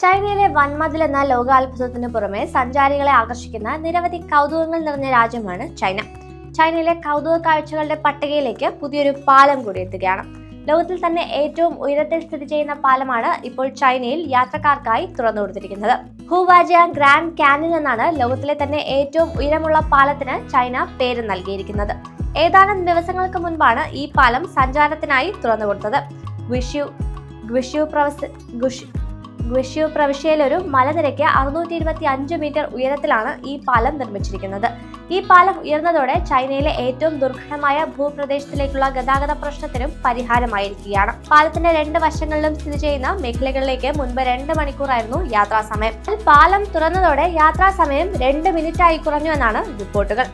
ചൈനയിലെ വൻമതിൽ എന്ന ലോകാത്ഭുതത്തിന് പുറമെ സഞ്ചാരികളെ ആകർഷിക്കുന്ന നിരവധി കൗതുകങ്ങൾ നിറഞ്ഞ രാജ്യമാണ് ചൈന. ചൈനയിലെ കൗതുക കാഴ്ചകളുടെ പട്ടികയിലേക്ക് പുതിയൊരു പാലം കൂടി എത്തുകയാണ്. ലോകത്തിൽ തന്നെ ഏറ്റവും ഉയരത്തിൽ സ്ഥിതി ചെയ്യുന്ന പാലമാണ് ഇപ്പോൾ ചൈനയിൽ യാത്രക്കാർക്കായി തുറന്നു കൊടുത്തിരിക്കുന്നത്. ഹുവാജിയാങ് ഗ്രാൻഡ് കാന്യൻ എന്നാണ് ലോകത്തിലെ തന്നെ ഏറ്റവും ഉയരമുള്ള പാലത്തിന് ചൈന പേര് നൽകിയിരിക്കുന്നത്. ഏതാനും ദിവസങ്ങൾക്ക് മുൻപാണ് ഈ പാലം സഞ്ചാരത്തിനായി തുറന്നു കൊടുത്തത്. ഗ്വിഷ്യു പ്രവിശ്യയിലെ ഒരു മലനിരയ്ക്ക് 625 മീറ്റർ ഉയരത്തിലാണ് ഈ പാലം നിർമ്മിച്ചിരിക്കുന്നത്. ഈ പാലം ഉയർന്നതോടെ ചൈനയിലെ ഏറ്റവും ദുർഘടമായ ഭൂപ്രദേശത്തിലേക്കുള്ള ഗതാഗത പ്രശ്നത്തിനും പരിഹാരമായിരിക്കുകയാണ്. പാലത്തിന്റെ 2 വശങ്ങളിലും സ്ഥിതി ചെയ്യുന്ന മേഖലകളിലേക്ക് മുൻപ് 2 മണിക്കൂറായിരുന്നു യാത്രാസമയം. പാലം തുറന്നതോടെ യാത്രാസമയം 2 മിനിറ്റായി കുറഞ്ഞു എന്നാണ് റിപ്പോർട്ടുകൾ.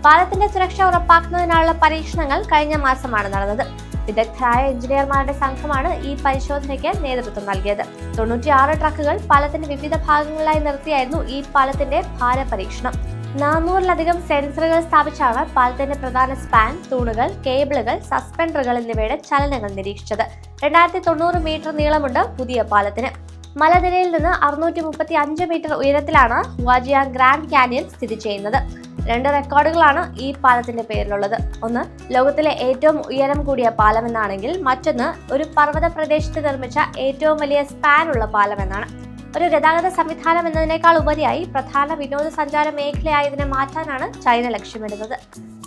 പാലത്തിന്റെ സുരക്ഷ ഉറപ്പാക്കുന്നതിനായുള്ള പരീക്ഷണങ്ങൾ കഴിഞ്ഞ മാസമാണ് നടന്നത്. വിദഗ്ധരായ എഞ്ചിനീയർമാരുടെ സംഘമാണ് ഈ പരിശോധനയ്ക്ക് നേതൃത്വം നൽകിയത്. 96 ട്രക്കുകൾ പാലത്തിന്റെ വിവിധ ഭാഗങ്ങളിലായി നിർത്തിയായിരുന്നു ഈ പാലത്തിന്റെ ഭാര പരീക്ഷണം. 400-ലധികം സെൻസറുകൾ സ്ഥാപിച്ചാണ് പാലത്തിന്റെ പ്രധാന സ്പാൻ, തൂണുകൾ, കേബിളുകൾ, സസ്പെൻഡറുകൾ എന്നിവയുടെ ചലനങ്ങൾ നിരീക്ഷിച്ചത്. 2090 മീറ്റർ നീളമുണ്ട് പുതിയ പാലത്തിന്. മലനിരയിൽ നിന്ന് 635 മീറ്റർ ഉയരത്തിലാണ് ഹുവാജിയാങ് ഗ്രാൻഡ് കാന്യൻ സ്ഥിതി ചെയ്യുന്നത്. 2 റെക്കോർഡുകളാണ് ഈ പാലത്തിന്റെ പേരിലുള്ളത്. ഒന്ന് ലോകത്തിലെ ഏറ്റവും ഉയരം കൂടിയ പാലം എന്നാണെങ്കിൽ മറ്റൊന്ന് ഒരു പർവ്വത പ്രദേശത്ത് നിർമ്മിച്ച ഏറ്റവും വലിയ സ്പാൻ ഉള്ള പാലം എന്നാണ്. ഒരു ഗതാഗത സംവിധാനം എന്നതിനേക്കാൾ ഉപരിയായി പ്രധാന വിനോദസഞ്ചാര മേഖലയായി ഇതിനെ മാറ്റാനാണ് ചൈന ലക്ഷ്യമിടുന്നത്.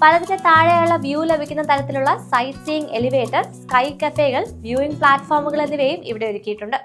പാലത്തിന്റെ താഴെയുള്ള വ്യൂ ലഭിക്കുന്ന തരത്തിലുള്ള സൈറ്റ് സീയിങ് എലിവേറ്റർ, സ്കൈ കഫേകൾ, വ്യൂയിങ് പ്ലാറ്റ്ഫോമുകൾ എന്നിവയും ഇവിടെ ഒരുക്കിയിട്ടുണ്ട്.